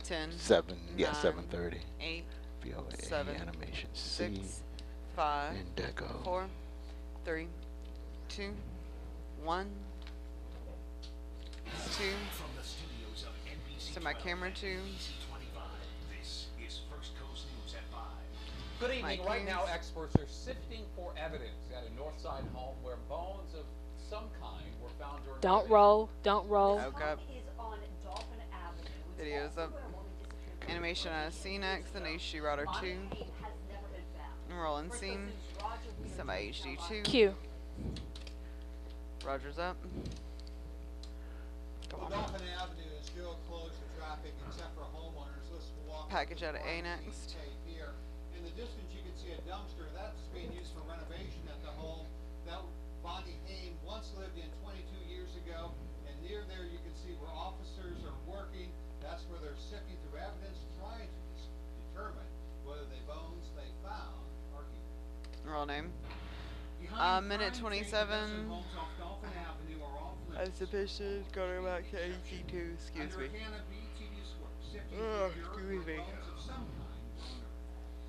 10, 7, yeah, 9, 7:30. 8, VOA 7, animation C 6, 5, and Deco. 4, 3, 2, 1, 2. So my camera 2. Good evening. Mike Right now, Hughes. experts are sifting for evidence at a Northside home where bones of some kind were found during. Don't roll. Don't roll. Okay. Videos up. Animation out of scene X, the new She Router 2. Rolling scene. Semi HD 2. Q. Roger's up. Come on. Dolphin Avenue is still closed to traffic except for homeowners. Let's walk Package out of A next. Here. In the distance, you can see a dumpster that's being used for renovation at the home that Bonnie Hain once lived in 22 years ago. And near there, you can see where officers are working. That's where they're sifting through evidence, trying to determine whether the bones they found are here. Roll name. Minute 27. Exhibition going back to AC2. Excuse me. Oh, excuse me.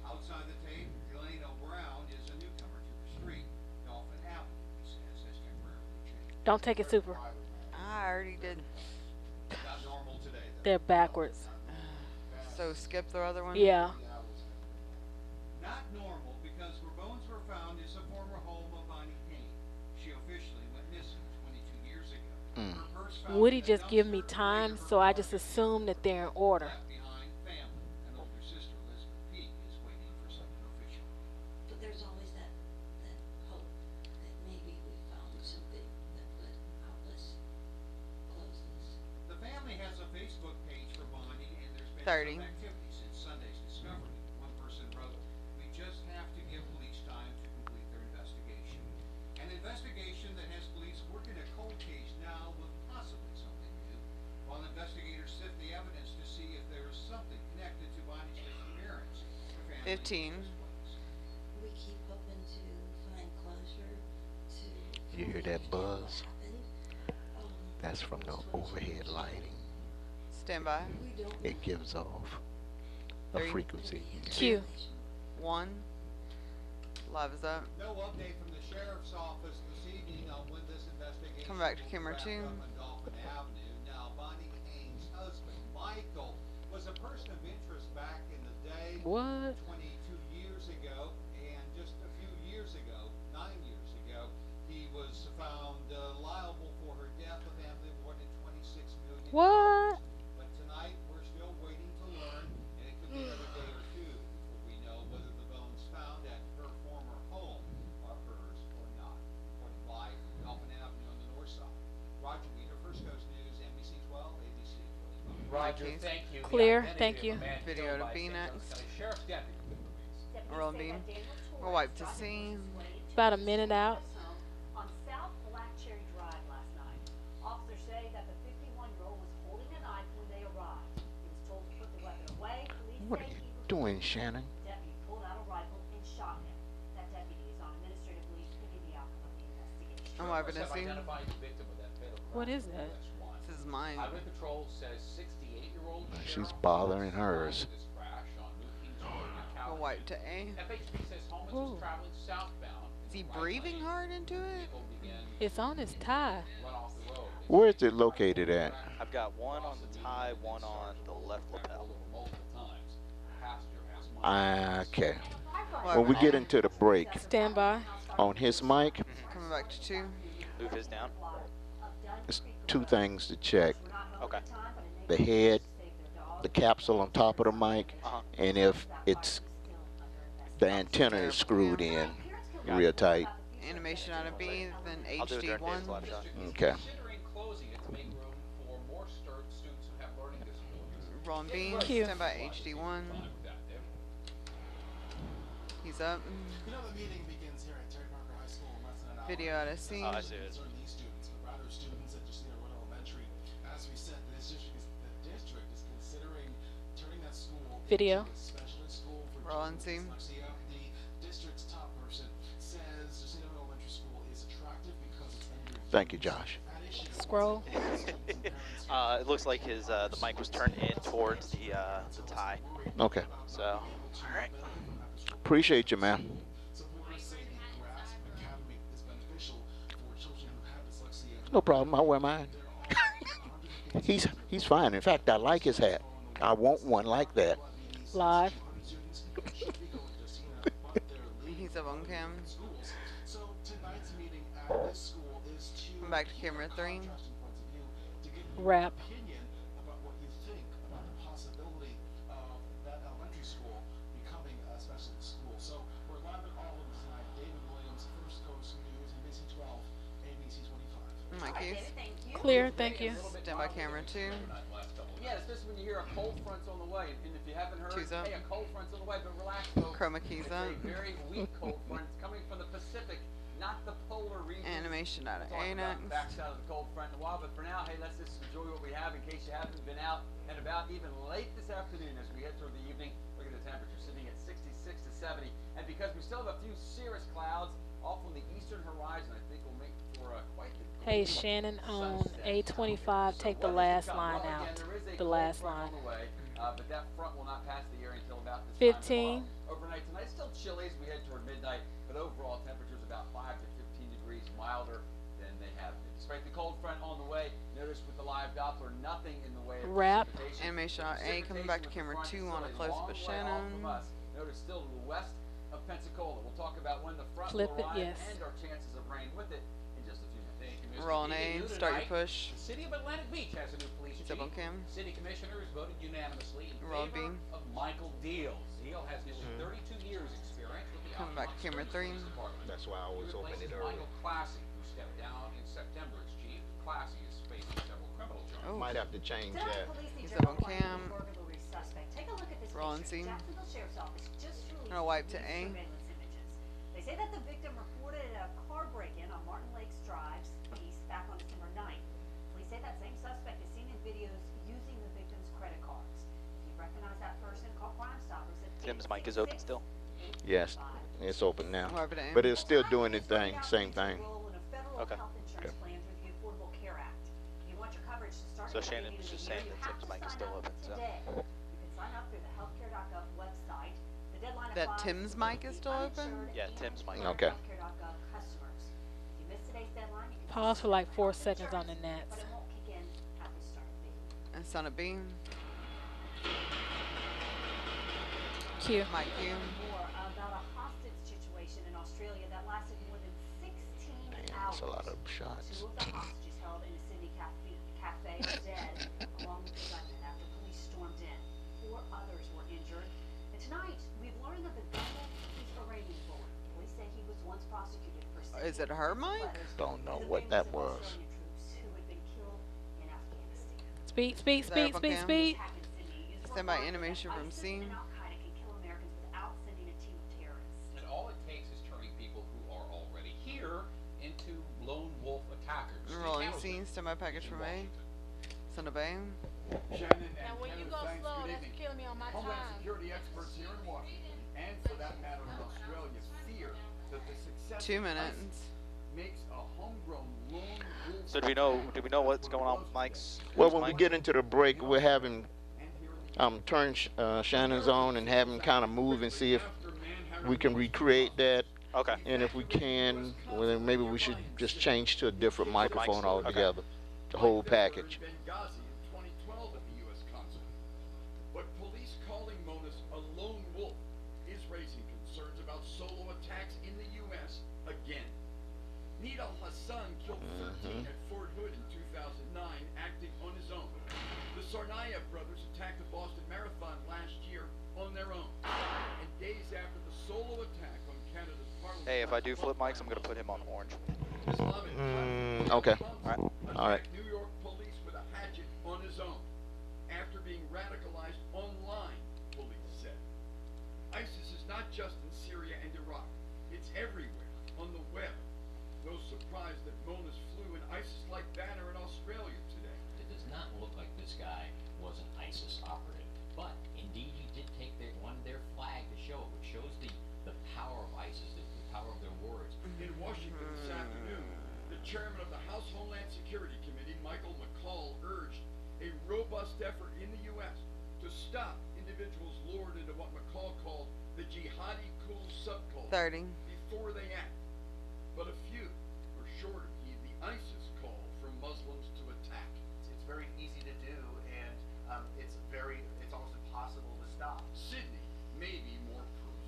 Outside the tape, Elena Brown is a newcomer to the street. Dolphin Avenue, he says, has temporarily changed. Don't take it super. I already did. Not normal today, though. They're backwards. So skip the other one? Yeah. Not normal because where bones were found is a former home of Bonnie Hain. She officially went missing 22 years ago. Her purse found Woody in a just give me dumpster time, near her so I just apartment. assume that they're in order. Left behind family. An older sister, Elizabeth Peake, is waiting for something official. But there's always that hope that maybe we found something that would help us close this. The family has a Facebook page for Bonnie, and there's been 30. some activity since Sunday's discovery. One person wrote, "We just have to give police time to complete their investigation." An investigation that has police working a cold case now with possibly something new, while investigators sift the evidence to see if there is something connected to Bonnie's disappearance. The family 15. is displaced. We keep hoping to find closure to. You hear that buzz? Happened. That's from the overhead lighting. Stand by. We don't It gives off a 3, frequency. Q. 1. Live is up. No update from the sheriff's office this evening on when this investigation Come back to will camera wrap 2. up on Dolphin Avenue. Now, Bonnie Hain's husband, Michael, was a person of interest back in the day. What? 22 years ago, and just a few years ago, 9 years ago, he was found liable for her death. The family awarded $26 million. What? But tonight, we're still waiting to learn, and it could be another day or two before we know whether the bones found at her former home are hers or not. Reporting live from Dolphin Avenue on the north side. Roger Weeder, First Coast News, NBC 12, ABC 45. Roger, Keith. thank you. The Clear, identity thank of you. a man Video killed to by B St. John's next. County Sheriff's deputy has been released. Roll beam. We'll wipe to scene. About a minute out. On South Black Cherry Drive last night. Officers say that the 51-year-old was holding a knife when they arrived. He was told to put the weapon away. Police What say are you he refused. doing, Shannon? Deputy pulled out a rifle and shot him. That deputy is on administrative leave pending the outcome of the investigation. I'm wiping to Have scene. identified the victim of that fatal crash What is on that? US 1. This is mine. Highway Patrol says 68-year-old She's Cheryl bothering Holmes hers. survived this crash on New Kings Road in We'll Calhoun. wipe to A. FHP says Holmes Ooh. was traveling southbound. Is he breathing hard into it? Vehicle began It's on his tie. to run off the road. Where is it located at? I've got one on the tie, one on the left lapel. Multiple times. Passenger has Okay. Well, When we get into the break, Stand by. on his mic, Coming back to 2. Move his down. there's 2 things to check. Okay. The head, the capsule on top of the mic, Uh-huh. and if it's the antenna is screwed in real tight. Animation out of B, then I'll do it during HD1. Dave's live shot. Okay. considering closing it to make room for more students who have learning disabilities. Rolling B. Q. Stand by HD1. Fine with that, Dave. He's up. You know, the meeting begins here at Terry Parker High School in less than an hour. Video out of scene. Oh, I see it. Concern these students, but rather students at Justina Wood Elementary. As we said, the district is considering turning that school Video. into a specialist school for Rolling children scene. with dyslexia. The district's top person says Justina Wood Elementary School is attractive because it's under Thank you, Josh. that issue. Scroll. Students and parents It looks like his the mic was turned in towards the tie. Okay. So, all right. Appreciate you, man. So we were saying the GRASP Academy is beneficial for children who have dyslexia. No problem. I wear mine. He's fine. In fact, I like his hat. I want one like that. Live. He's up on cam. So tonight's meeting at this school is to Come back to camera 3. to get your Wrap. opinion about what you think about the possibility of that elementary school becoming a special school. So we're live at all of them tonight. David Williams, First Coast News, NBC 12, ABC 25. My case. Clear, thank you. Stand by camera 2. Yeah, especially when you hear a cold front's on the way. And if you haven't heard, Two's up. hey, a cold front's on the way, but relax, folks. Chroma keys It's up. a very weak cold front. It's coming from the Pacific, not the polar region. Animation out of We'll talk about ANX. the backside of the cold front in a while, but for now, hey, let's just enjoy what we have in case you haven't been out and about even late this afternoon as we head toward the evening. Look at the temperature sitting at 66 to 70. And because we still have a few cirrus clouds off on the eastern horizon, I think we'll make for quite the Hey, Shannon on A25, take the last line out. The last line. But that front will not pass the area until about this 15. time tomorrow. Overnight tonight, still chilly as we head toward midnight, but overall temperatures about 5 to 15 degrees milder than they have been. Despite the cold front on the way, notice with the live Doppler, nothing in the way of Wrap. precipitation. Animation out A. Coming back to camera 2 on a close up of Shannon. Notice still to the west of Pensacola. We'll talk about when the front Flip will it, arrive yes. and our chances of rain with it in just a few minutes. Thank you, Mr. Roll on Dean. A. Start your Tonight, push. The city of Atlantic Beach has a new police He's chief. up on cam. City commissioners voted unanimously in Roll favor B. of Michael Deal. Deal has nearly 32 years experience with the Coming back to camera 3. That's why I always open it early. Michael Classy, who stepped down in September as chief. Classy is facing several criminal charges. Oh. Might have to change Tonight, that. police need He's your up on help finding cam. the burglary suspect. Take a look at this Roll on picture. scene. Jacksonville Sheriff's Office just released I'll wipe to new A. surveillance images. They say that the victim reported a car break-in on Martin Lakes Drive East back on December 9th. Police say that same suspect is seen in videos using the victim's credit cards. If you recognize that person, call Crime Stoppers at Tim's mic is open still. Yes, it's open now. Wipe it in. But it's still doing its thing, same thing. Okay. So So Shannon was just saying that Tim's mic is still open, so. You can sign up through the healthcare.gov website. The deadline That applies Tim's to mic is still open? uninsured Yeah, and Tim's mic. Okay. healthcare.gov customers. If you miss today's deadline, you can Pause for like 4 health seconds on the insurance, nets. but it won't kick in at the start of the And son of B. Q. Mike Q. more about a hostage situation in Australia that lasted more than 16 Man, hours. that's a lot of shots. Two of the hostages held in a Sydney cafe are dead, along with the gunman after police stormed in. 4 others were injured. And tonight, we've learned that the gunman is Iranian-born. Police say he was once prosecuted for Is it her mic? Don't know what that was. Who had been killed in Afghanistan. Speed, speed, Is that speed, up on speed, cam? speed. Attack in Sydney is Stand by reported that animation from ISIS scene. and Al-Qaeda can kill Americans without sending a team of terrorists. And all it takes is turning people who are already here into lone wolf attackers. Rolling Steve scene. Hamilton Stand by package in from A. Washington. Son of A. Shannon Now, and when you Kevin, go thanks. slow, Good that's evening. killing me on my Homeland time. Security experts here in Washington, and for that matter in Australia, fear that the success 2 of minutes. ISIS makes a homegrown lone wolf. So do we know what's going on with Mike's? Well, his when we mic? get into the break, we're having And here in the turn Shannon's on and have him kind of move and see if we can recreate that. Okay. And if we can, well, then maybe we should just change to a different microphone Okay. altogether. The whole package. Benghazi in 2012 at the U.S. consulate. But police calling Monas a lone wolf is raising concerns about solo attacks in the U.S. again. Nidal Hassan killed 13 at Fort Hood in 2009, acting on his own. The Tsarnaev brothers attacked the Boston Marathon last year on their own. And days after the solo attack on Canada's Parliament. Hey, if I do flip mics, I'm gonna put him on orange. Islamic Okay. Alright. All right. attacked New York police with a hatchet on his own after being radicalized online, police said. ISIS is not just in Syria and Iraq. It's everywhere, on the web. No surprise that Monas flew an ISIS-like banner in Australia today. It does not look like this guy was an ISIS operative, but indeed he did take their flag to show it, which shows the power of ISIS, the power of their words. In Washington this afternoon, the chairman of the House Homeland Security Committee, Michael McCall, urged robust effort in the U.S. to stop individuals lured into what McCall called the jihadi cool subculture 30. before they act. But a few were sure to heed the ISIS call from Muslims to attack. It's very easy to do, and it's almost impossible to stop. Sydney may be more proof.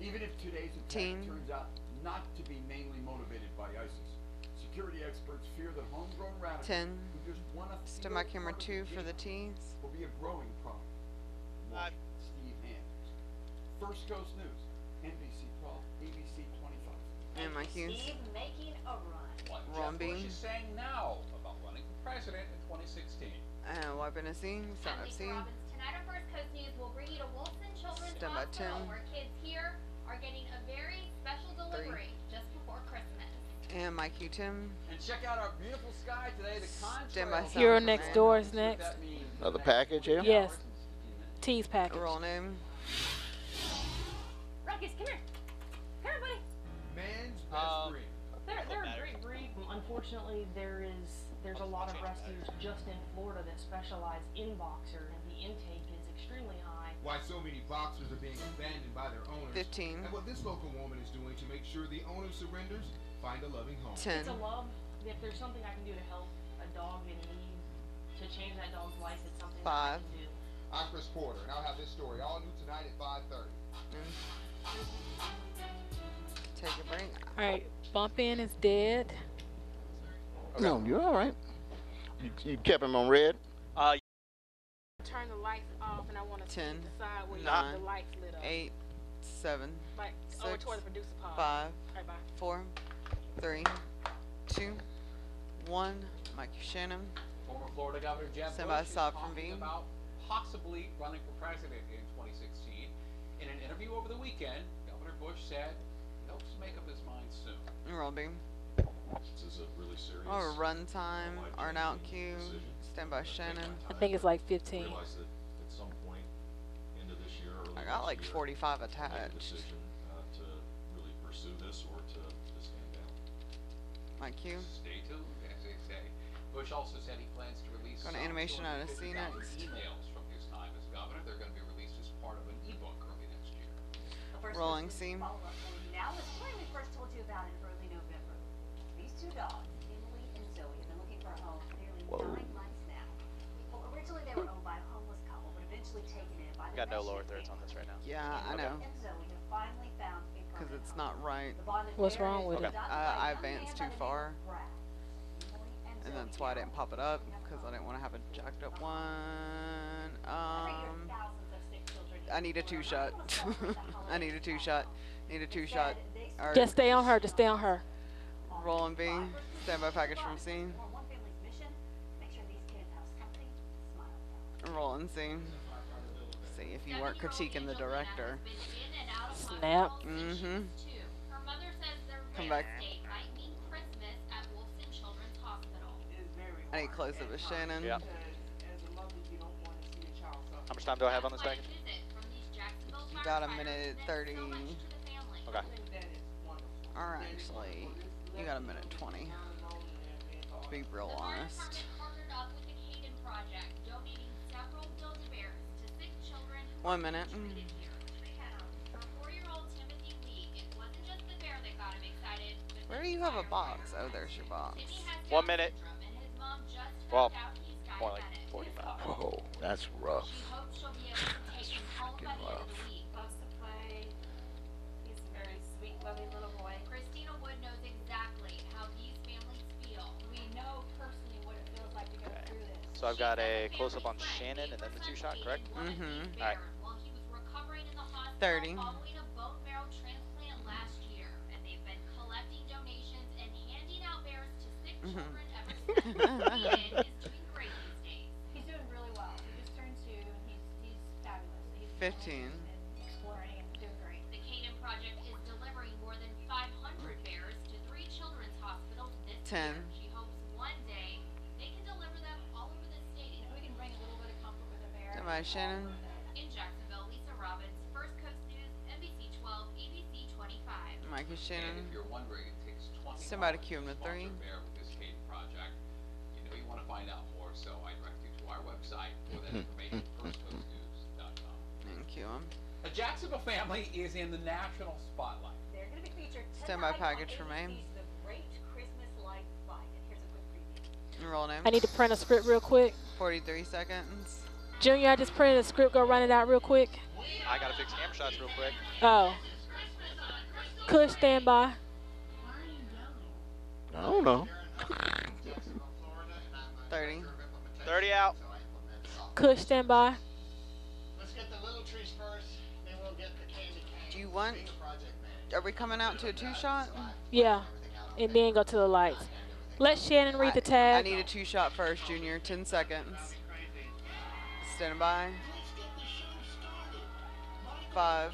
Even if today's attack Teen. turns out not to be mainly motivated by ISIS, security experts fear that homegrown radicals 10. who just want to Still my camera 2 for the tees. will be a growing problem. Watch Steve Hands. First Coast News, NBC 12, ABC 25. And my cues. Steve making a run. What Ron Jeff Bush Bean. is saying now about running for president in 2016. And wiping a scene. Start I'm up Lisa scene. Robbins. Tonight on First Coast News, we'll bring you to Wolfson Children's Stand by Hospital, 10. where kids here are getting a very special delivery just before Christmas. And my Q Tim. And check out our beautiful sky today. The Stand by contrails. sound Hero for Next man. Door is See what next. that means in the Another next package here? 48 Yes. hours and 60 minutes. Tease package. Roll name. Ruckus, come here. Come here, buddy. Man's best breed. They're a great breed. Unfortunately, there's a lot of rescues just in Florida that specialize in boxer, and the intake is extremely high. Why so many boxers are being abandoned by their owners. 15. And what this local woman is doing to make sure the owner surrenders, find a loving home. 10. It's a love. If there's something I can do to help a dog in need, to change that dog's life, it's something that I 5. can do. I'm Chris Porter, and I'll have this story all new tonight at 5:30. Take a break. Alright, bump in is dead. No, you're all right. You kept him on red? Turn the lights off and I want to 10. decide where 9. the lights lit up. 8. 7. Like, 6. toward the producer pod. 5. Alright, bye. 4. 3. 2. 1. Mike Shannon. Former Florida Governor Jeb Stand by Bush is stop from talking B. about possibly running for president in 2016. In an interview over the weekend, Governor Bush said he hopes to make up his mind soon. Roll beam. This is a really serious. Or run time. Or an out cue. decision. Stand by Shannon. I think it's like 15. Realize that at some point into this year, early I got next like year, 45 we'll make a attached. decision to really pursue this or to stand down. My cue. Stay tuned, as they say. Bush also said he plans to release Go to some animation out of 250,000 C next. emails from his time as governor. They're going to be released as part of an ebook early next year. The first Rolling person to scene. follow up on now is when we first told you about in early November. These two dogs, Emily and Zoe, have been looking for a home for nearly 9 months now. Well, originally they were owned by a homeless couple, but eventually taken in by the Got no Messi lower thirds on family. this right now. Yeah, I know. And Zoe have finally found a Because permanent it's home. not right. The bonded What's pair wrong is with it? adopted by a I young advanced man too by the name far. of Brad. Emily and And Zoe that's why I didn't now pop it up. have a Because I home. didn't want to have a jacked up one. Every year, thousands of sick children I need a in 2 Florida shot. want to celebrate the I need a holiday 2 shot. Need a 2 shot. Or Just stay on her, just stay on her. rolling B. Stand by package from C. On one family's mission, make sure these kids have something to smile about. Rolling C. See if you weren't critiquing the director. Snap. Mm-hmm. Her mother says their Come rare back. state might mean Christmas at Wolfson Children's Hospital. I need close up with Shannon. Yeah. How much time do I have on this package? You got a minute 30. Okay. Or actually, you got a minute 20. To be real honest. Partnered up with the Caden Project, donating several Build-A-Bears to sick children who 1 minute. treated here. For 4-year-old Timothy Lee, it wasn't just the bear that got him excited, but Where do you have a box? Oh, there's your box. 1 minute. and his mom just Well, found out he's more like diabetic. 45. Whoa, that's rough. She hopes she'll be able to take him home by the end of the week. Loves to play. He's a very sweet, loving little boy. Christina Wood knows exactly how these families feel. We know personally what it feels like to go Okay. through this. So I've got a close-up on Shannon and then the 2 shot, correct? Mm-hmm. Alright. While he was recovering in the hospital 30. following a bone marrow transplant last year, and they've been collecting donations and handing out bears to sick children ever since. Ian is doing great these days. He's doing really well. He just turned 2 and he's fabulous. He's 15. and exploring and doing great. The Caden Project is delivering more than 500 bears to 3 children's hospitals this 10. year. She hopes one day they can deliver them all over the state. If we can bring a little bit of comfort with a bear. Stand by Shannon. In Jacksonville, Lisa Robbins, First Coast News, NBC 12, ABC 25. Mikey And Shannon. if you're wondering, it takes 20 Somebody dollars cue him to to sponsor 3. a bear with this Caden Project. You know you want to find out more. so I direct you to our website for that information, firstcoastnews.com. Thank you. A Jacksonville family is in the national spotlight. They're going to be featured Standby tonight package for on me. ABC's The Great Christmas Light Fight. And here's a quick preview. Roll name. I need to print a script real quick. 43 seconds. Junior, I just printed a script. Go run it out real quick. I gotta fix camera shots real quick. Oh. Kush, stand by. I don't know. 30. 30 out. Kush, stand by. Let's get the little trees first, then we'll get the candy cane. Do you want? Are we coming out to a 2-shot? Yeah. And then go to the lights. Let Shannon read the tag. I need a 2-shot first, Junior. 10 seconds. Stand by. 5.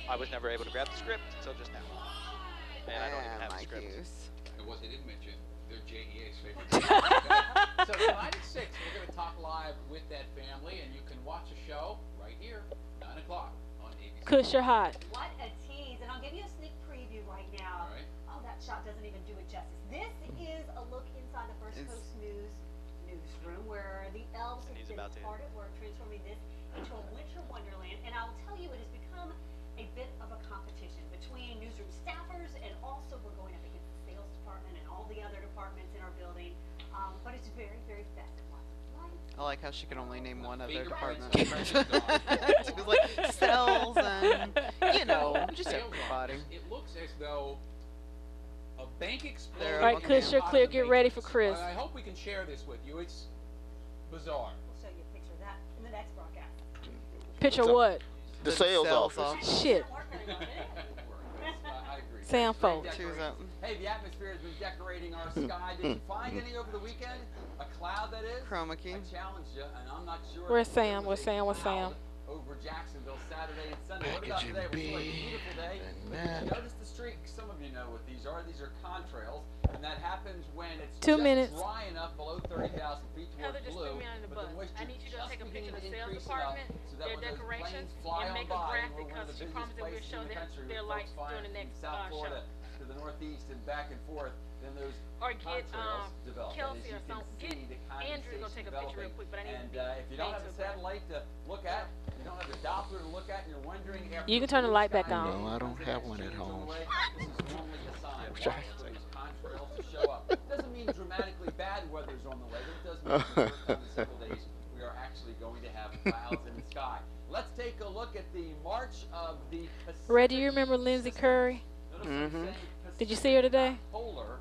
I was never able to grab the script until just now. And I don't even have the script. And what they didn't mention, they're JEA's favorite. So tonight at 6, we're going to talk live with that family, and you can watch a show right here, 9 o'clock on ABC. Kush, you're hot. What a tease. And I'll give you a sneak preview right now. All right. Oh, that shot doesn't even do it justice. This is a look inside the First Coast News newsroom where the elves have been hard at work transforming this into a winter wonderland. And I will tell you, it has become a bit of a competition between newsroom staffers, and also we're going up against the sales department and all the other departments in our building. But it's very, very fast. Lots of lights. I like how she can only name one other department. Fingerprints. She was like sales and, you know, just Sales everybody. office. It looks as though a bank explosion. All right, Kush, you're clear. Get ready for Chris. I hope we can share this with you. It's bizarre. We'll show you a picture of that in the next broadcast. Picture what? The sales office. Shit. I agree. Sam Great Folk. decorations. Hey, the atmosphere has been decorating our sky. Did you find any over the weekend? A cloud, that is? Chroma key. I challenge you, and I'm not sure. Where's if there Sam? was Where's a Sam? Where's Sam? cloud Over Jacksonville, Saturday and Sunday. What about today? It was like a beautiful day. But did you notice the streaks? Some of you know what these are. These are contrails, and that happens when it's 2 just minutes. dry enough below 30,000 feet towards Heather just blue. threw me under the But bus. moisture I need you to just take a picture of the beginning to sales increase enough department, so that their when those decorations, planes fly and on make a by, graphic we're one of because the she busiest promised that we'll places show in the country their with lights folks flying during the from next South Florida show. to the Northeast and back and forth. Then those Or get contrails develop. Kelsey And or as you can something. see, Get the Andrew to go take a picture real developing. quick, but I need And to if you don't have a satellite to look at, you don't have a Doppler to look at, and you're wondering after You can turn the light back No, on. I don't have one at home. This is normally a sign for those contrails to show up. Doesn't mean dramatically bad weather's on the way, but it does mean for the first time in several days we are actually going to have clouds in the sky. Let's take a look at the march of the Pacific. Red, do you remember Lindsay Curry? Did you see her today?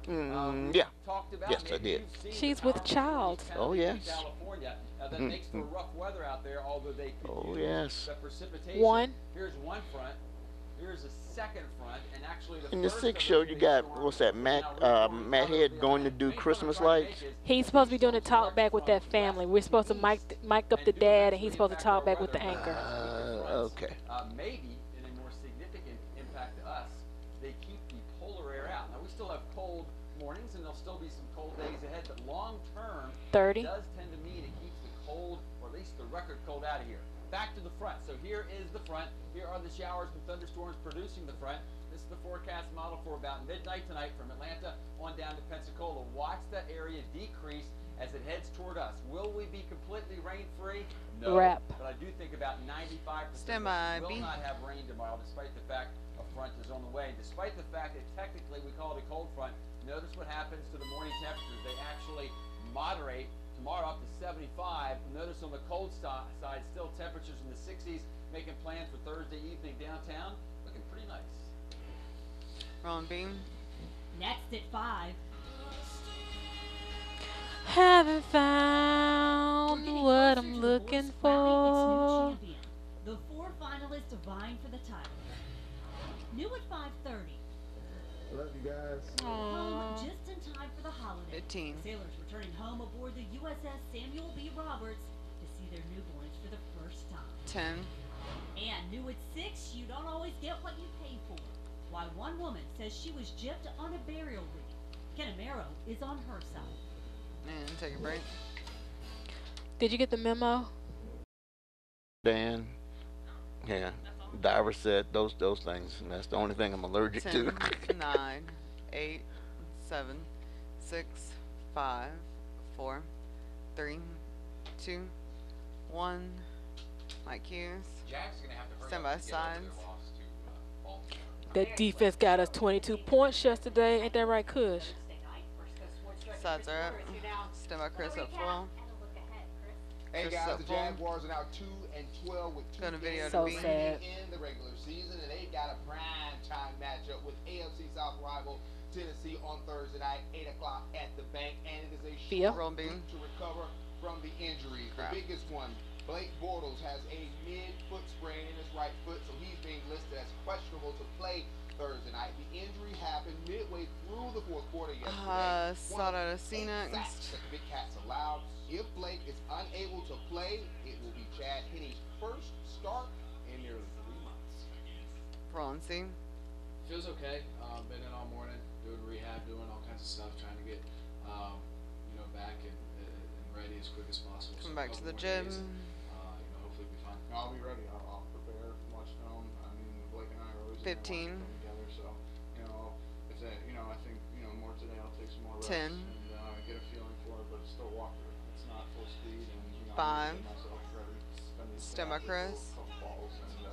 Yeah. Yes, I did. She's with child. Oh, yes. California. That makes for rough weather out there, although they could Oh, use yes. the precipitation. One. Here's one front. Here's a second front, and actually the In the first sixth of show, those you big got, storms what's that, is Matt, now Matt Head going to do Christmas lights? He's supposed to be doing a talk back with that family. We're supposed to mic up the dad, and he's supposed to talk back with the anchor. Okay. Maybe in a more significant impact to us, they keep the polar air out. Now we still have cold mornings, and there'll still be some cold days ahead, but long term, 30. it does tend to mean it keeps the cold, or at least the record cold, out of here. Back to the front. So here is the front. Here are the showers and thunderstorms producing the front. This is the forecast model for about midnight tonight from Atlanta on down to Pensacola. Watch that area decrease as it heads toward us. Will we be completely rain-free? No. Wrap. But I do think about 95% Stand by, will B. not have rain tomorrow, despite the fact a front is on the way. Despite the fact that technically we call it a cold front, notice what happens to the morning temperatures. They actually moderate tomorrow up to 75. Notice on the cold side, still temperatures in the 60s, making plans for Thursday evening downtown. Looking pretty nice. Rolling beam. Next at 5. Haven't found what I'm looking for. The 4 finalists vying for the title. New at 5:30. Love you guys. Home just in time for the holiday. 15. Sailors returning home aboard the USS Samuel B. Roberts to see their newborns for the first time. 10. And new at 6, you don't always get what you pay for. Why one woman says she was gypped on a burial wreath. Kenamero is on her side. And take a break. Did you get the memo? Dan. Yeah. Diver said those things, and that's the only thing I'm allergic 10, to. 9, 8, 7, 6, 5, 4, 3, 2, 1. Mike Hughes. Jack's gonna have to hurry Stand up by and get over sides. their loss to Baltimore. That defense got us 22 points yesterday. Ain't that right, Kush? Sides are up. Stand by Chris up full. Hey Chris guys, up the full. Jaguars are now 2-12 with 2 Go to video games to So be. sad. in the regular season, and they've got a prime time matchup with AFC South rival Tennessee on Thursday night, 8 o'clock at the bank, and it is a Fia. short week to recover from the injuries. Crap. The biggest one, Blake Bortles has a mid-foot sprain in his right foot, so he's being listed as questionable to play Thursday night. The injury happened midway through the fourth quarter yesterday. Saw that I've seen it. That the Big Cats allowed. If Blake is unable to play, it will be Chad Henney's first start in nearly 3 months. Roll and see. Feels okay. Been in all morning, doing rehab, doing all kinds of stuff, trying to get, back and ready as quick as possible. Come So back a to couple the more gym. days, hopefully be fine. I'll be ready. I'll prepare, watch film. I mean, Blake and I are always 15. together, so if that, I think more today. I'll take some more reps 10. and get a feeling for it, but it's still walk through. It's not full speed, and I 5. need to get myself ready. Spend these Stand by Chris. couple balls and get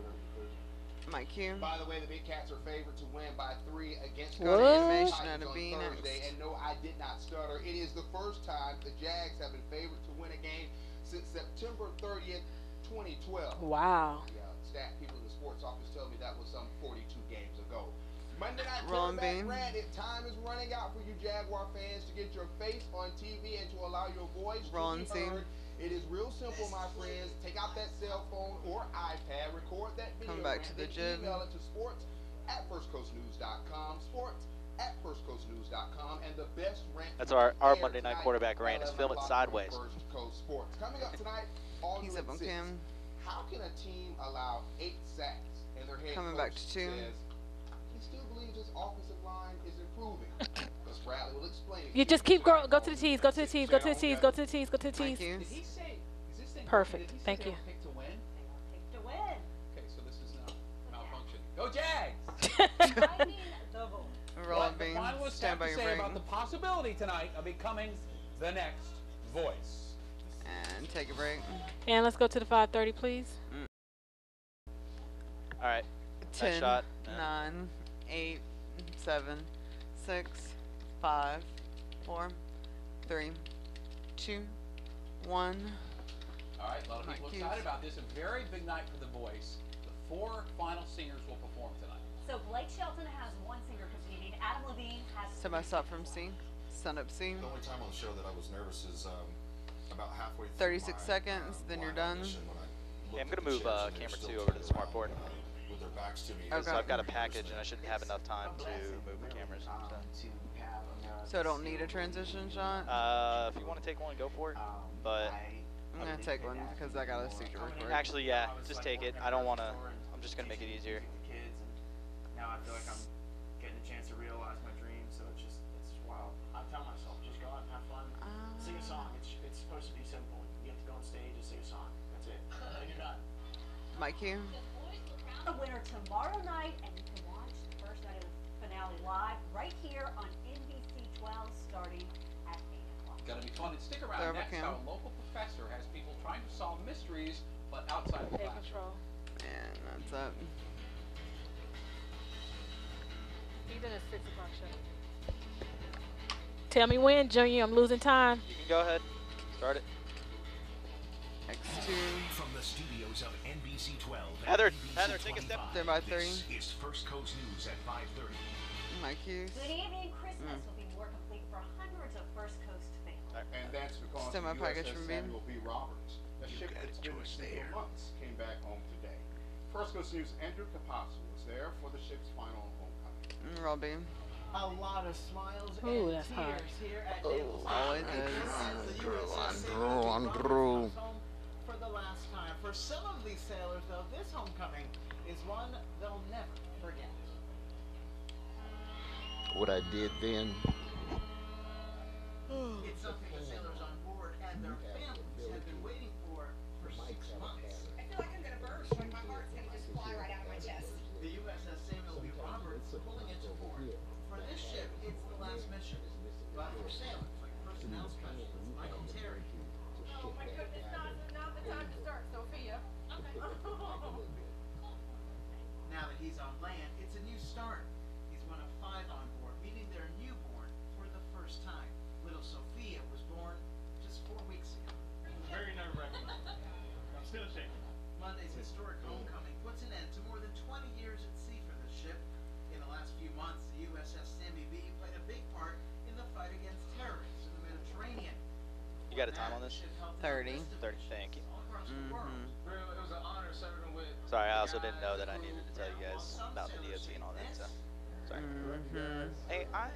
ready for Thursday. Mike Q. By the way, the Big Cats are favored to win by 3 against Go to the animation Titans out of on B Thursday. next. And no, I did not stutter. It is the first time the Jags have been favored to win a game since September 30th, 2012. Wow. The stat people in the sports office tell me that was some 42 games ago. Monday Night Rolling Quarterback bean. Brandon, time is running out for you Jaguar fans to get your face on TV and to allow your voice Rolling to be scene. heard. It is real simple, my friends. Take out that cell phone or iPad, record that video, Come back to and the then gym. email it to sports@firstcoastnews.com, sports@firstcoastnews.com, and the best rant. That's our Monday night quarterback rant is film it sideways. First Coast Sports. Coming up tonight, all He's new up at on 6. cam. How can a team allow 8 sacks and their head Coming coach back to 2. says he still believes his offensive line is improving? Gus Bradley will explain it. You just keep growing. Go to the T's. Go to the T's. Go to the T's. Go to the T's. Go to the Mike T's. Hughes. Did he say? Is this thing Perfect. Did he say Thank they you. were picked to win? Pick to win. Okay, so this is now malfunction. Go Jags! Finding the vote. Rolling What the beans. finalists Stand have by to your say break. about the possibility tonight of becoming the next voice. And take a break. And let's go to the 5:30, please. All right. 10, Nice shot. 9, 8, 7, 6, 5, 4, 3, 2, 1. All right, a lot of Mike people Hughes. excited about this. A very big night for the voice. The 4 final singers will perform tonight. So Blake Shelton has one singer competing. Adam Levine has. Semi stop from C. Sun up C. The only time on the show that I was nervous is about halfway through 36 my, seconds, then you're line done. audition when I Yeah, I'm looked gonna at the move chairs and they were camera still 2 over to the turned smart around, board. with their backs to me. Because Okay. I've got a package and I shouldn't have enough time to move the cameras. So I don't need a transition shot. If you want to take one, go for it. But I'm gonna take one because I got a secret record. actually, yeah, just take it. I don't want to. I'm just gonna make it easier. Kids, and now I feel like I'm getting a chance to realize my dreams. So it's just wild. I tell myself, just go out and have fun, sing a song. It's supposed to be simple. You have to go on stage and sing a song. That's it. And you're done. Mike Q. The winner tomorrow night, and you can watch the first night of the finale live right here on NBC 12 starting at 8 o'clock. Gonna be fun. And stick around. There we Next, go. how a local professor has people trying to solve mysteries, but outside of the Take classroom. control. And that's up. Even a 6 o'clock show. Tell me when, Junior. I'm losing time. You can go ahead. Start it. X2. From the studios of NBC 12. and Heather, NBC Heather, take a step. 25, They're by This 3. is First Coast News at 5:30. Mike Hughes. Good evening. Christmas will be more complete for hundreds of First Coast families. And that's because Still my the package USS from me. Samuel B. Roberts, a ship that's been missing for months, came back home today. First Coast News' Andrew Capasso was there for the ship's final homecoming. Roll beam. A lot of smiles Ooh, and that's tears hard. here at Oh, Naval always Station. is. As the USS Andrew, Samuel B. Andrew. Roberts comes home for the last time. For some of these sailors, though, this homecoming is one they'll never forget. What I did then. It's something the sailors on board and their families have been waiting for 6 months. I feel like I'm gonna burst, like my heart's gonna just fly right out of my chest. The USS Samuel B. Roberts pulling into port. For this ship, it's the last mission. got a time on this? 30. 30. Thank you. Mm-hmm. It was an honor serving with. Sorry, I also didn't know that I needed to tell you guys about the DOT and all that. So, sorry. Mm-hmm. Hey, I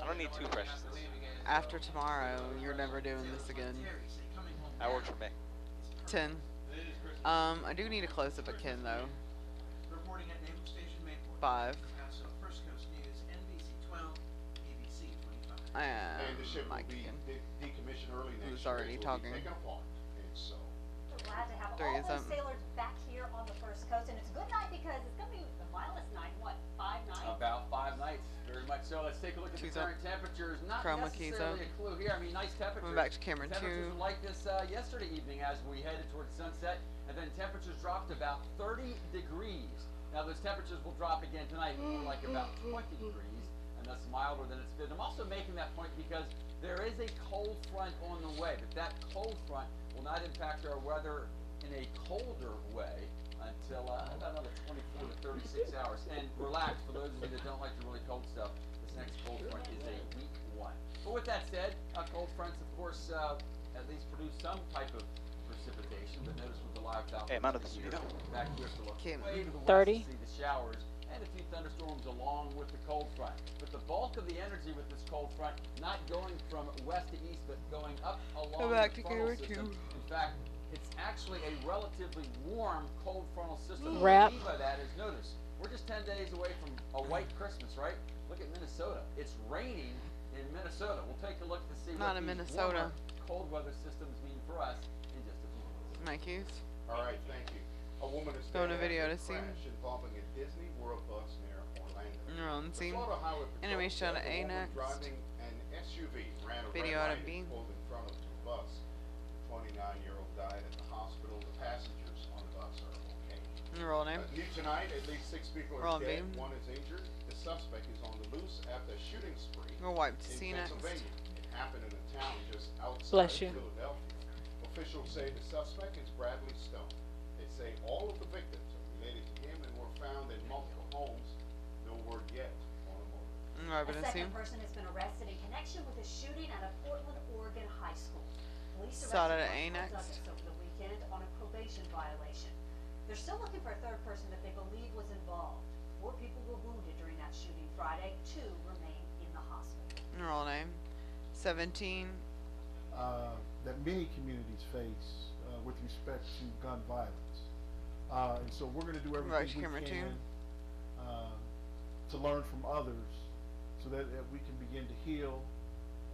don't need 2 preciouses. After tomorrow, you're never doing this again. That works for me. 10. I do need a close up at Ken though. Reporting at Naval Station Mayport. 5. First Coast News, NBC 12, ABC 25. And the ship will Mike be Ken. decommissioned early next Who's year. already It will be talking. taken apart. And so, We're glad to have 3 all is those up. sailors back here on the First Coast, and it's a good night because it's going to be the mildest night in what, 5 nights? About 5 nights, very much so. Let's take a look at the 2's up. current temperatures. Not Chroma key's necessarily up. a clue here. I mean, nice temperatures. Coming back to Cameron, Temperatures 2. were like this yesterday evening as we headed towards sunset, and then temperatures dropped about 30 degrees. Now those temperatures will drop again tonight, more like about 20 degrees, and that's milder than it's been. I'm also making that point because there is a cold front on the way, but that cold front will not impact our weather in a colder way until about another 24 to 36 hours. And relax, for those of you that don't like the really cold stuff, this next cold front is a weak one. But with that said, cold fronts, of course, at least produce some type of precipitation. But notice with the live Falcon, Hey, I'm out of the studio. back we have to look Kim. way to the west 30. to see the showers and a few thunderstorms along with the cold front. But the bulk of the energy with this cold front not going from west to east, but going up along back the to frontal Cameron, system. too. In fact, it's actually a relatively warm cold frontal system. Wrap. What I mean by that is, notice, we're just 10 days away from a white Christmas, right? Look at Minnesota. It's raining in Minnesota. We'll take a look to see Not what in these Minnesota. warmer cold weather systems mean for us in just a few minutes. Mike Hughes. all right, thank you. A woman is Throwing a dead video after to see. crash involving a Disney World bus near Orlando. You're on The scene. Florida Highway Patrol Animation said on the A woman next. driving an SUV ran a Video red on a light B. and pulled in front of the bus. The 29-year-old died at the hospital. The passengers on the bus are okay. Roll name. New tonight, at least 6 people Roll are dead. beam. 1 is injured. The suspect is on the loose after a shooting spree We'll wipe to in see next. Pennsylvania. It happened in a town just outside Bless you. Philadelphia. Officials say the suspect is Bradley Stone. They say all of the victims are related to him and were found in multiple homes. No word yet on a motive. Right, but A I see. second person has been arrested in connection with a shooting at a Portland, Oregon high school. Police Saw it arrested at A Michael next. Douglas over the weekend on a probation violation. They're still looking for a third person that they believe was involved. 4 people were wounded during that shooting Friday. 2 remain in the hospital. Roll name. 17. That many communities face with respect to gun violence. And so we're going to do Right, everything camera we two. can to learn from others so that we can begin to heal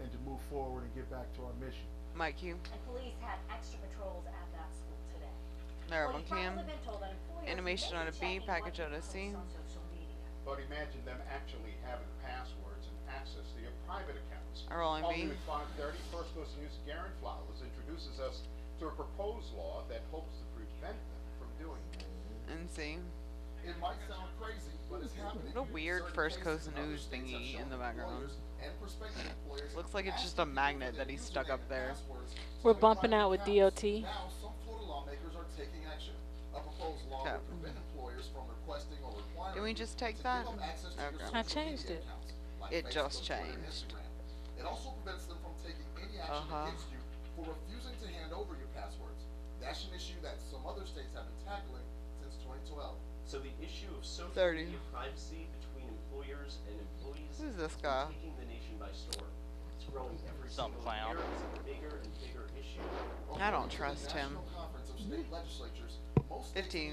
and to move forward and get back to our mission. Mike Q. And police had extra patrols at that school today. There, Well, one you've probably cam. been told that employers Animation may on be a B, checking package what on a you C. post on social media. But imagine them actually having passwords and access to your private accounts. A rolling All B. new at 5:30, First Coast News' Garen Flowers introduces us to a proposed law that hopes to prevent them from doing that. And C. It might sound crazy, but it's happening. What a weird Certain First cases Coast in other News states have thingy shown in the background. employers and prospective employers Looks like it's just a asking people magnet for that their he stuck username up and there. passwords to We're their bumping private out with accounts. DOT. Now, some Florida lawmakers are taking action. A proposed law Okay. would prevent employers from requesting or requiring Did we you just take to that? give them access to your Okay. social I changed media it. accounts, like It just Facebook, Twitter, and changed. Instagram. It also prevents them from taking any action against you for refusing to hand over your passwords. That's an issue that some other states have been tackling since 2012. So the issue of social 30. media privacy between employers and employees Who's this is guy? taking the nation by storm. It's growing every Some single clown. year. It's a bigger and bigger issue. I don't trust him. 15.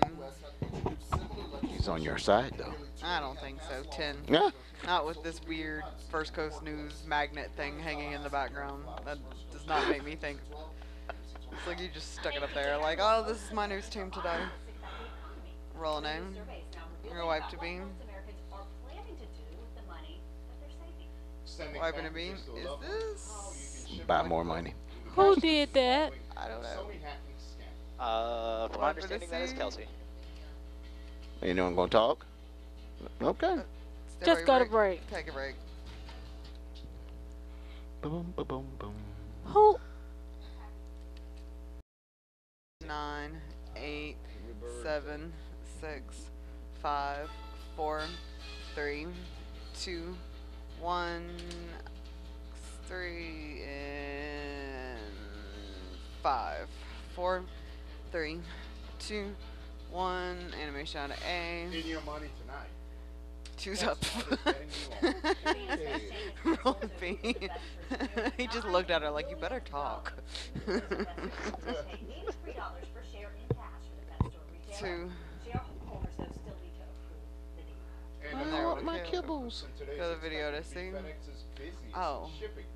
He's on your side, though. I don't think so. 10. Yeah. Not with this weird First Coast News magnet thing hanging in the background. That does not make me think. It's like you just stuck it up there, like, oh, this is my news team today. Roll a name. Your wipe to beam. Americans are planning to do with the money that they're saving. Sending Wiping a beam. packages to Is loved ones. this? Buy more money. Who did that? I don't know. Sony hacking scandal. From my understanding, that is Kelsey. Anyone gonna talk? Okay. Just go to break. Take a break. Boom, boom, boom, boom. Who? 9, 8, 7, 6, 5, 4, 3, 2, 1, 3. 5, 4, 3, 2, 1. Animation out of A. In your money tonight. Choose up. Hey. Roll B. He just looked at her like, you better talk. $3 per share in cash for the pet store retailer. 2. Shareholders, though, still need to approve the deal. And I want my kibbles. Go to the video to see. Oh. Shipping day.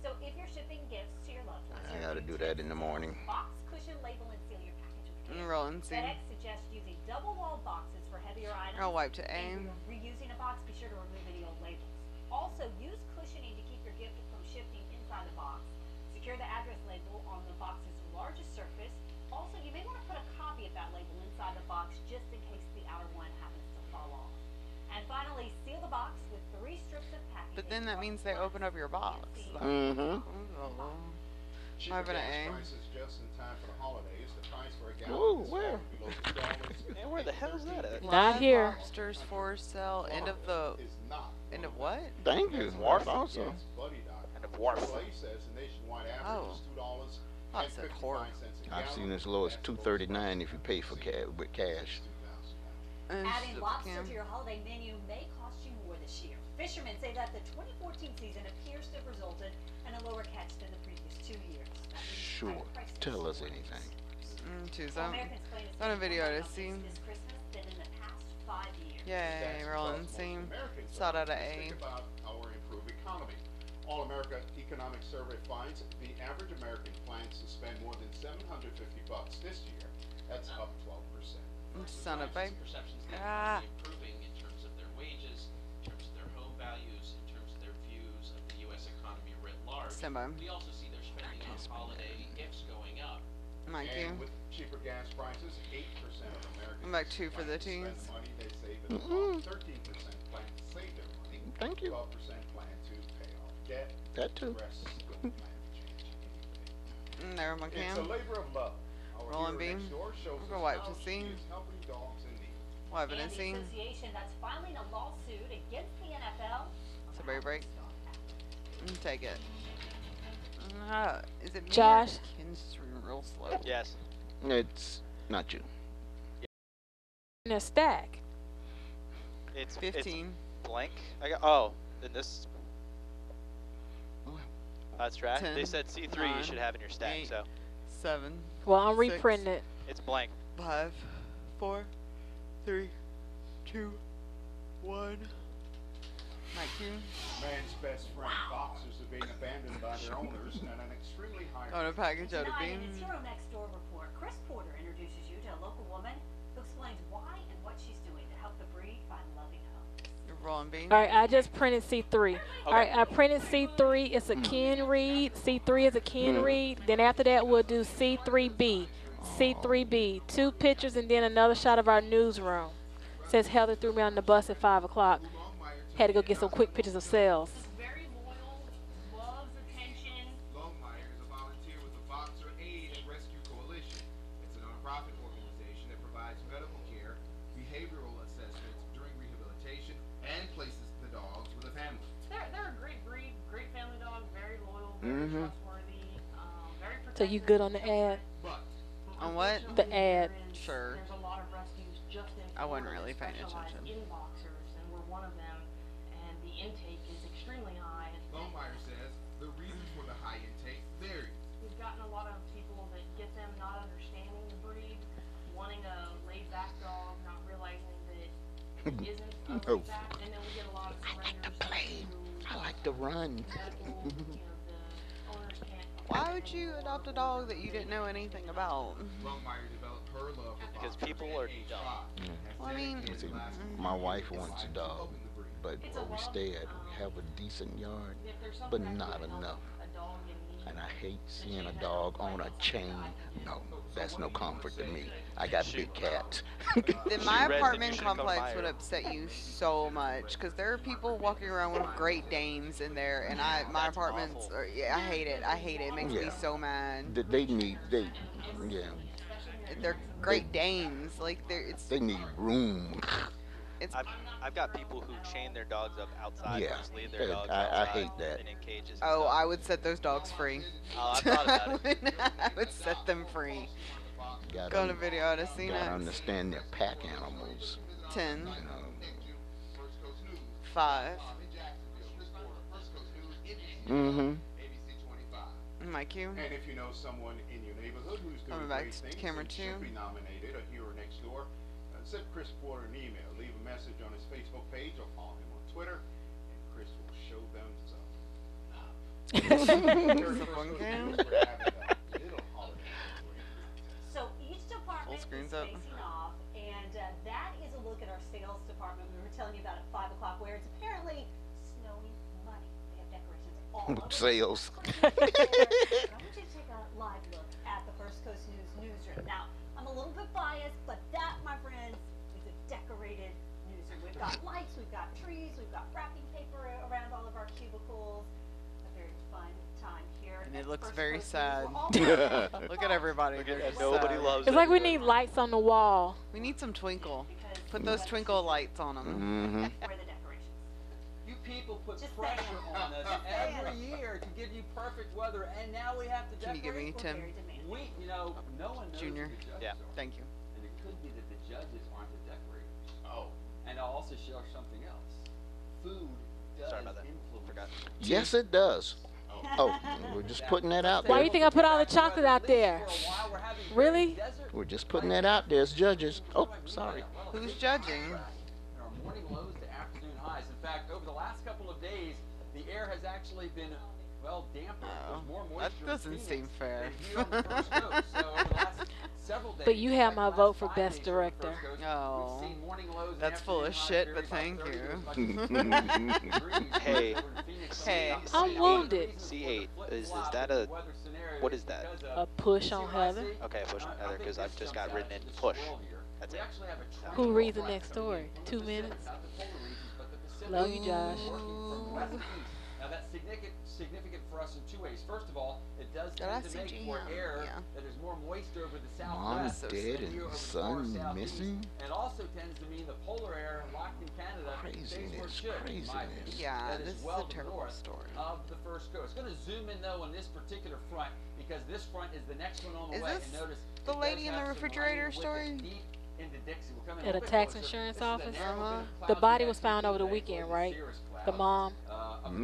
So if you're shipping gifts to your loved ones, I gotta do that in the morning. box, cushion, label, and seal your package with care. Roll and see. FedEx suggests using double-walled boxes for heavier items. I'll wipe to And aim. if you're reusing a box, be sure to remove any old labels. Also, use cushioning to keep your gift from shifting inside the box. Secure the address label on the box's largest surface. Also, you may want to put a copy of that label inside the box just in case the outer one happens to fall off. And finally, seal the box with 3 strips of packaging. But then that means they open up your box. Mm-hmm. Cheaper I've an gas A. prices just in time for the holidays. The price for a gallon Ooh, is where? below $2. Man, where the hell is that at? Not here. Lobsters for sale. End of the. Is not. End of what? Thank you. Wharf? That's awesome. Yes, Buddy Doc. And a wharf. AAA says the nationwide average is $2 Oh, and it's a 55 wharf. cents a I've gallon. seen as low as That's $2.39 if you pay for with cash. Adding lobster to your holiday menu may cost you more this year. Fishermen say that the 2014 season appears to have resulted in a lower catch than the previous 2 years. That means Sure. higher prices. Tell us anything. Choose Well, up. Americans plan to On a spend video more to on see. gifts this Christmas than in the past 5 years. Yay, roll and see. Americans Saw are that at A. optimistic about our improved economy. All America Economic Survey finds the average American plans to spend more than $750 this year. That's up 12%. Son of a. Perceptions of the Ah. economy improving in terms of their wages, in terms of their home values, in terms of their views of the U.S. economy writ large. Stand by. We also see their spending on holiday gifts going up. Thank you. And with cheaper gas prices, 8% of Americans I'm back 2 for plan the to spend teens. the money they save in the fall. 13% plan to save their money. Thank you. 12% plan to pay off debt. That too. The rest don't plan to change anything. There, my It's a cam. labor of love. Our Rolling hero beam. next door shows We're us gonna wipe how to she see. is helping dogs in need. Wipe it And and the see. association that's filing a lawsuit against the NFL. It's a break break. Take it. Is it me? Josh? Ken's real slow. Yes. It's not you. In a stack. It's 15. It's blank. I got. Oh, then this. That's track. 10, They said C3 9, you should have in your stack. 8, So 7. Well, I'm 6, reprinting it. it's blank. 5, 4, 3, 2, 1. Thank you. Man's best friend, boxers are being abandoned by their owners at an extremely high On a rate. package out of Tonight in beans. his Hero Next Door report, Chris Porter introduces you to a local woman who explains why and what she's doing to help the breed find loving homes. You're rolling beans. All right, I just printed C3. All right, I printed C3. It's a Ken read. C3 is a Ken read. Then after that, we'll do C3B. C3B. 2 pictures and then another shot of our newsroom. Says Heather threw me on the bus at 5 o'clock. Had to go get some quick pictures of cells. Very loyal, loves attention. Longmire is a volunteer with the Boxer Aid and Rescue Coalition. It's a nonprofit organization that provides medical care, behavioral assessments during rehabilitation, and places the dogs with a family. They're a great breed, great family dog, very loyal, very trustworthy, very So you protective. good on the ad? But On what? The ad. Sure. There's a lot of rescues just in I wasn't Florida really that paying specialize attention. in boxers, and we're one of them. And the intake is extremely high. Longmire says the reasons for the high intake vary. We've gotten a lot of people that get them not understanding the breed, wanting a laid-back dog, not realizing that it isn't a No. laid-back, and then we get a lot of surrenders play. due to I like to run. medical, the owners can't Why would you adopt a dog that you didn't know anything about? Longmire developed her love for Because boxers people at are age dumb. 5. Well, I mean, See, my wife wants a dog, but where we stay at, we have a decent yard, but not enough. And I hate seeing a dog on a chain. No, that's no comfort to me. I got big cats. Then my read that you apartment shouldn't go complex buy would her. upset you so much because there are people walking around with Great Danes in there, and my That's apartments awful. are, yeah, I hate it. I hate it. It makes me Yeah. so mad. They need, yeah, They're Great Danes, like it's they need room. It's I've got people who chain their dogs up outside, Yeah, just leave their dogs I outside hate that. and in cages and oh, stuff. I would set those dogs free. Oh, I thought about it. I would set them free. Gotta, Go to video out of gotta CNX. understand their pack animals. 10, You know, 5. mm-hmm. Mike, you. And if you know someone in your neighborhood who's doing Coming back great to things camera and 2. should be nominated a hero next door, send Chris Porter an email. Leave a message on his Facebook page or follow him on Twitter, and Chris will show them some So each department is screen's up. facing off, and that is a look at our sales department. We were telling you about at 5 o'clock, where it's apparently snowing money. They have decorations all over. Sales. I want you to take a live look at the First Coast News newsroom. Now, I'm a little bit biased, but that, my friends, is a decorated newsroom. We've got lights, we've got trees, we've got wrapping paper around all of our cubicles. A very fun time here. And it at looks First very Coast sad. News. We're all Look at everybody. They're just Nobody sad. loves It's like we need lights on the wall. We need some twinkle. Put those twinkle lights on them. Mm-hmm. Where are the decorations? You people put Just pressure saying. on us Just every saying. year to give you perfect weather, and now we have to Can you decorate. give me 10? Very demanding. We, you know, no one knows Junior. who the judges Yeah. are. Thank you. And it could be that the judges aren't the decorators. Oh. And I'll also share something else. Food does Sorry about that. influence. Forgot. Yes, it does. Oh, we're just putting that out Why do there. you think I put all the chocolate out there? Really? We're just putting that out there as judges. Oh, sorry. Who's judging? And our morning lows to afternoon highs. In fact, over the last couple of days, the air has actually been, well, damper. Oh, There's more that moisture in doesn't Phoenix seem fair. than here on the First Coast. So over the last several days, But you have my in fact, vote last for 5 best days here on the director. First Coast, Oh, we've seen morning lows and that's full of afternoon highs shit, vary but by thank 30 to you. as much as 50 degrees. Hey. Over in Phoenix, Hey. I'm wounded. C8 is that a what is that? A push on Heather. Okay, push on Heather because I've just got written in push. That's it. Who reads the next story? 2 minutes. Love you, Josh. Now that's significant for us in two ways. First of all, it does Did I tend to see make G? for air Yeah. that is more moist over the Mom southwest. dead than here and over the son far southeast. missing. And also tends to mean the polar air locked in Canada stays where it should, in my opinion. Yeah, That this is is well a to the terrible north story. of the First Coast. Going to zoom in though on this particular front because this front is the next one on the Is way. this And notice the it does lady in the have some refrigerator lightning story? wickets deep into Dixie. We're coming At a little bit tax closer. insurance This is a office? narrow bit of The clouds body we was actually found see over the today, weekend, those right? cirrus The clouds. mom.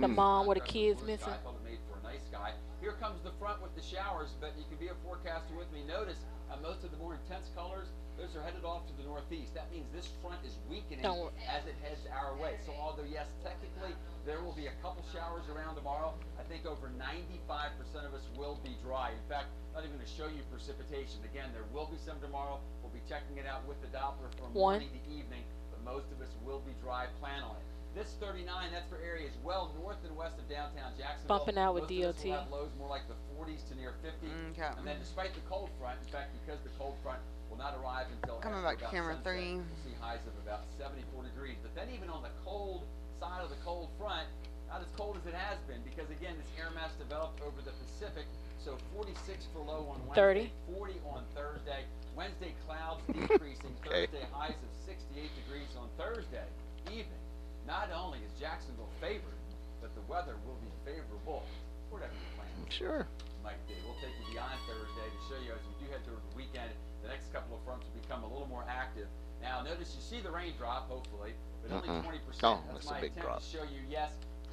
The mom with the kids Blue missing. sky, thought it made for a nice sky. Here comes the front with the showers, but you can be a forecaster with me. Notice most of the more intense colors, those are headed off to the northeast. That means this front is weakening Don't- as it heads our way. So although yes, technically there will be a couple showers around tomorrow, I think over 95% of us will be dry. In fact, not even going to show you precipitation. Again, there will be some tomorrow. We'll be checking it out with the Doppler from morning to evening, but most of us will be dry. Plan on it. This 39, that's for areas well north and west of downtown Jacksonville. Bumping out with Most of us will DOT. have lows more like the 40s to near 50. Okay. And then despite the cold front, in fact, because the cold front will not arrive until Coming after back about camera sunset, 3. we'll see highs of about 74 degrees. But then even on the cold side of the cold front, not as cold as it has been because again, this air mass developed over the Pacific. So 46 for low on Wednesday, 40 on Thursday. Wednesday clouds decreasing. Okay. Thursday highs of 68 degrees on Thursday evening. Not only is Jacksonville favored, but the weather will be favorable. Whatever you plan. Sure. Mike D. We'll take you beyond Thursday to show you as we do head toward the weekend. The next couple of fronts will become a little more active. Now, notice you see the raindrop, hopefully, but only 20%. Oh, That's that's a my big attempt drop. to show you, yes,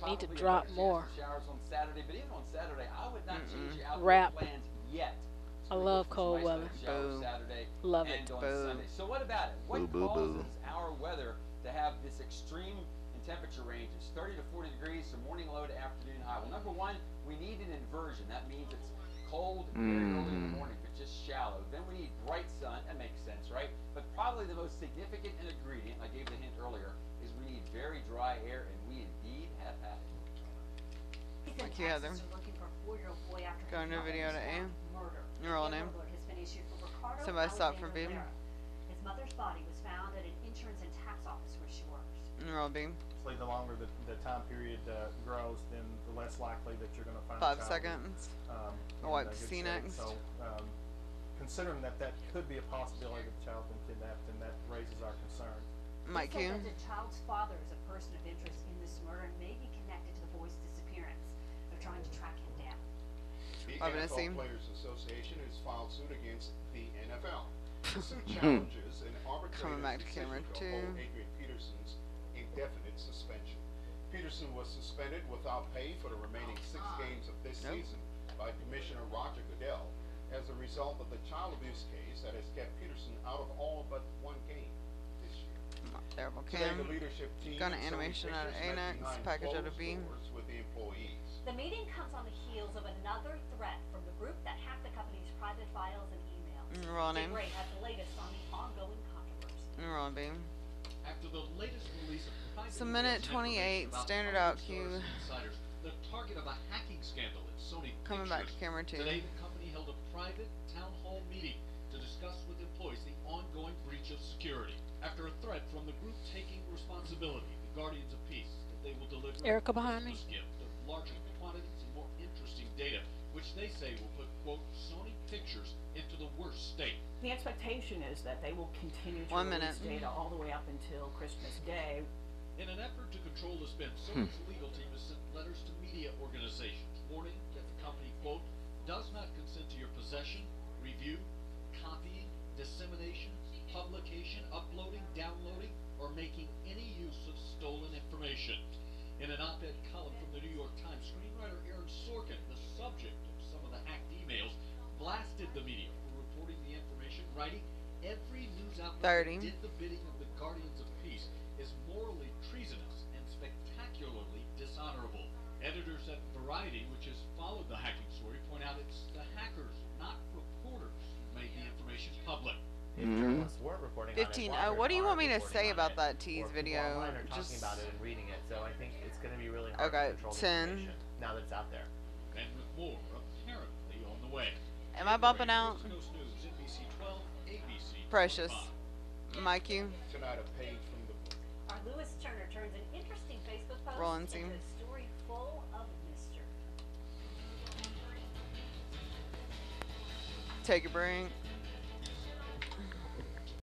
Need to probably a drop better chance more. for showers on Saturday, but even on Saturday, I would not change your outdoor Wrap. plans yet. I love cold Nice weather. showers Saturday Love and it. on Boo. Sunday. So what about it? What Boo, boo, boo. causes our weather to have this extreme in temperature ranges, 30 to 40 degrees from morning low to afternoon high? Well, number one, we need an inversion. That means it's cold very early in the morning, but just shallow. Then we need bright sun. That makes sense, right? But probably the most significant ingredient, I gave the hint earlier, is we need very dry air, and we indeed have had it. Thank you, Heather. Going to video to A. Your real name. Somebody stop for B. His mother's body was found at an insurance and tax office where she works. Your real B. Obviously, the longer the time period grows, then the less likely that you're going to find 5 a child seconds. in I'll wipe good C shape. next. So, considering that could be a possibility that the child's been kidnapped, and that raises our concern. Mike He Q. said that the child's father is a person of interest in this murder and may be connected to the boy's disappearance. They're trying to track him down. The Love it, NFL Asim. Players Association has filed suit against the NFL. The suit challenges an Coming back arbitrator's to camera decision to two. uphold Adrian Peterson's indefinite suspension. Peterson was suspended without pay for the remaining 6 games of this season by Commissioner Roger Goodell as a result of the child abuse case that has kept Peterson out of all but 1 game this year. Terrible Today, cam. the leadership team Gun and Sony animation out of Pictures met ANX. behind Package out of closed B. doors with the employees. The meeting comes on the heels of another threat from the group that hacked the company's private files and emails. Rolling. Dick Ray has the latest on the ongoing controversy. Rolling beam. After the latest release of private It's a minute emails and 28. information about Standard Hollywood out cue. stars and insiders, the target of a hacking scandal at Sony Coming back to Pictures. camera two. Today, the company held a private town hall meeting to discuss with employees the ongoing breach of security. After a threat from the group taking responsibility, the Guardians of Peace, that they will deliver Erica a behind me. Christmas gift of larger quantities and more interesting data, which they say will put, quote, Sony Pictures into the worst state. The expectation is that they will continue to 1 release minute. data all the way up until Christmas Day. In an effort to control the spin, Sony's legal team has sent letters to media organizations warning that the company, quote, does not consent to your possession, review, copying, dissemination, publication, uploading, downloading, or making any use of stolen information. In an op-ed column from the New York Times, screenwriter Aaron Sorkin, the subject of some of the hacked emails, blasted the media for reporting the information, writing, every news outlet 30. that did the bidding of the Guardians of Peace is morally treasonous and spectacularly dishonorable. Editors at Variety, which has followed the hacking story, point out it's the hackers, not reporters, who made the information public. If journalists weren't reporting 15. on it, What do you bloggers want me to aren't say reporting about on that it, tease or people video? online are talking Just about it and reading it, so I think it's going to be really hard Okay, to control 10. the information now that it's out there. And with more apparently on the way. Am I bumping out? First Coast News, NBC 12, ABC Precious. 25. Mike Q. Tonight, a page from the book. Our Lewis Turner turns an interesting Facebook post Rolling into scene. a story full of mystery. Take a break.